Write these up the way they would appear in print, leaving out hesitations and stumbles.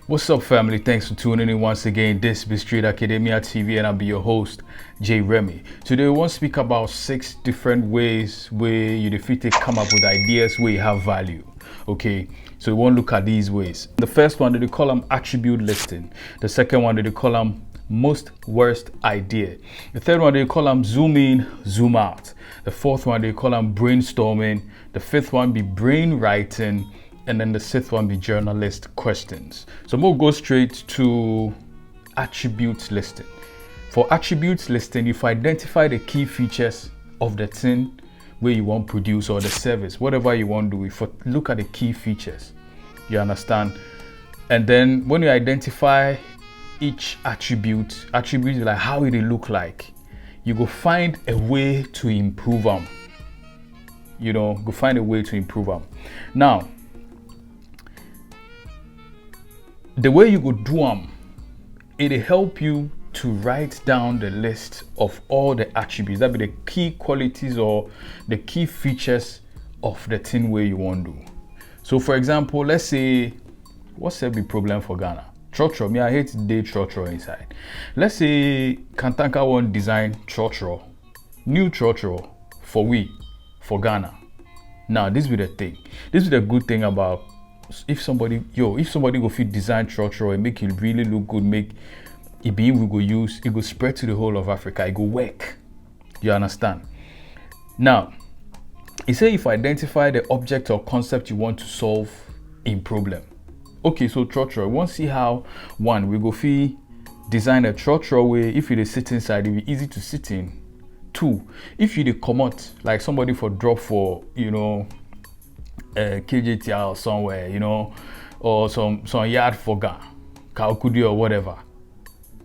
What's up, family? Thanks for tuning in once again. This is Street Academia TV, and I'll be your host, Jay Remy. Today, we want to speak about 6 different ways where you defeat it, come up with ideas where you have value. Okay, so we want to look at these ways. The first one, they call them attribute listing. The second one, they call them most worst idea. The third one, they call them zoom in, zoom out. The fourth one, they call them brainstorming. The fifth one be brainwriting. And then the sixth one be journalist questions. So we'll go straight to attributes listing. For attributes listing, you've identified the key features of the thing where you want to produce or the service, whatever you want to do. If you look at the key features, you understand. And then when you identify each attribute is like how it look like, you go find a way to improve them. Go find a way to improve them. Now, the way you go do them, it'll help you to write down the list of all the attributes. That be the key qualities or the key features of the thing where you want to do. So for example, let's say, what's the big problem for Ghana? Trotro. Me, I hate the trotro inside. Let's say Kantanka want design trotro, new trotro for Ghana. Now this be the thing. This is the good thing about if somebody go fit design trotro and make it really look good, make it be we go use, it go spread to the whole of Africa, it go work. You understand? Now, it say if identify the object or concept you want to solve in problem. Okay, so trotro, we want to see how one we go fit design a trotro way. If you sit inside, it be easy to sit in. 2, if you come out like somebody for drop for KJTL somewhere, or some yard for Kaukudi or whatever.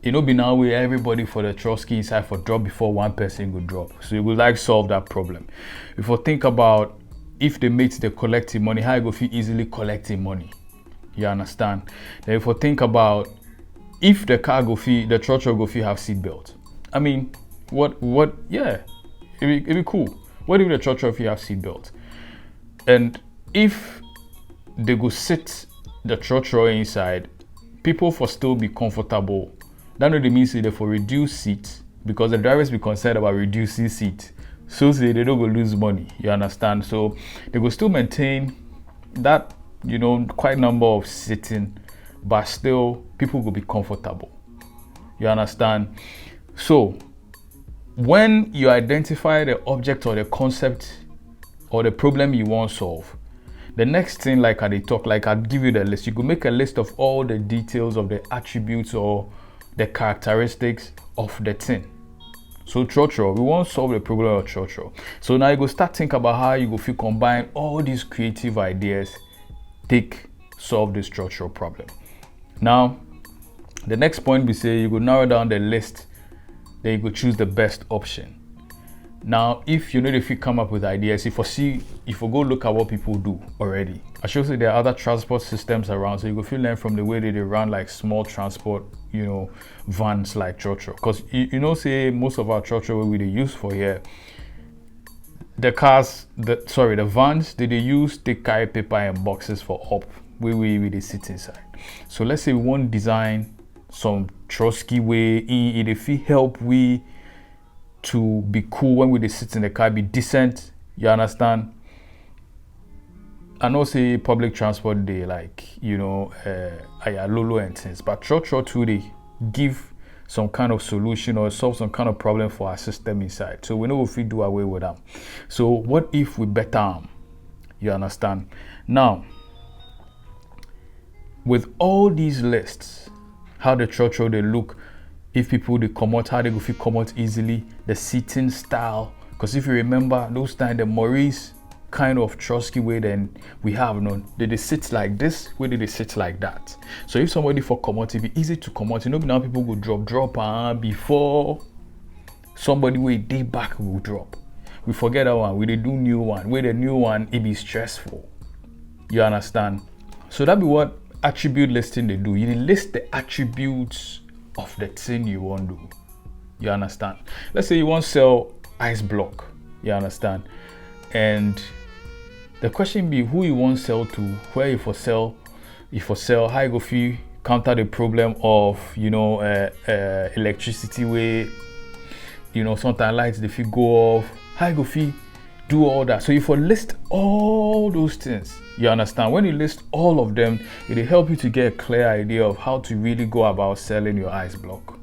Be now where everybody for the Trotsky inside for drop before one person would drop. So you would like solve that problem. If you think about if they make the collecting money, how you go feel easily collecting money. You understand? Then if you think about if the car go fee, the trotro go fee have seat belt. I mean, yeah, it'd be cool. What if the trotro fee have seat belt? And if they go sit the trotro inside, people for still be comfortable. That really means they for reduce seat because the drivers be concerned about reducing seat. So say they don't go lose money. You understand? So they will still maintain that quite number of sitting, but still people will be comfortable. You understand? So when you identify the object or the concept or the problem you want to solve, the next thing, like I talk, like I'll give you the list. You could make a list of all the details of the attributes or the characteristics of the thing. So trotro, we want to solve the problem of trotro. So now you go start think about how you go feel combine all these creative ideas, solve this trotro problem. Now, the next point we say you go narrow down the list, then you go choose the best option. Now, if if you come up with ideas, if you go look at what people do already, I should say there are other transport systems around, so you go learn from the way that they run like small transport, vans like trotro. Because say most of our trotro we use for here, the vans they use they carry paper and boxes for up where we sit inside. So let's say we want to design some Trotsky way, if it help we to be cool when we sit in the car, be decent, you understand? I know say public transport they like, Lolo and things, but trotro too they give some kind of solution or solve some kind of problem for our system inside. So we know if we do away with them. So what if we better them? You understand? Now, with all these lists, how the trotro they look, if people they come out, how they go feel come out easily, the seating style. Because if you remember those times, the Maurice kind of Trotsky way then we have they sit like this, where they sit like that. So if somebody for come out, it be easy to come out. Now people go drop before somebody way day back will drop. We forget that one, we they do new one. Where the new one it be stressful. You understand? So that be what attribute listing they do. You list the attributes of the thing you want to do. You understand? Let's say you want to sell ice block. You understand? And the question be who you want to sell to, where you for sell, how you go fee counter the problem of electricity where sometimes lights they fit go off, how you go fit do all that. So if you list all those things, you understand, when you list all of them, it'll help you to get a clear idea of how to really go about selling your ice block.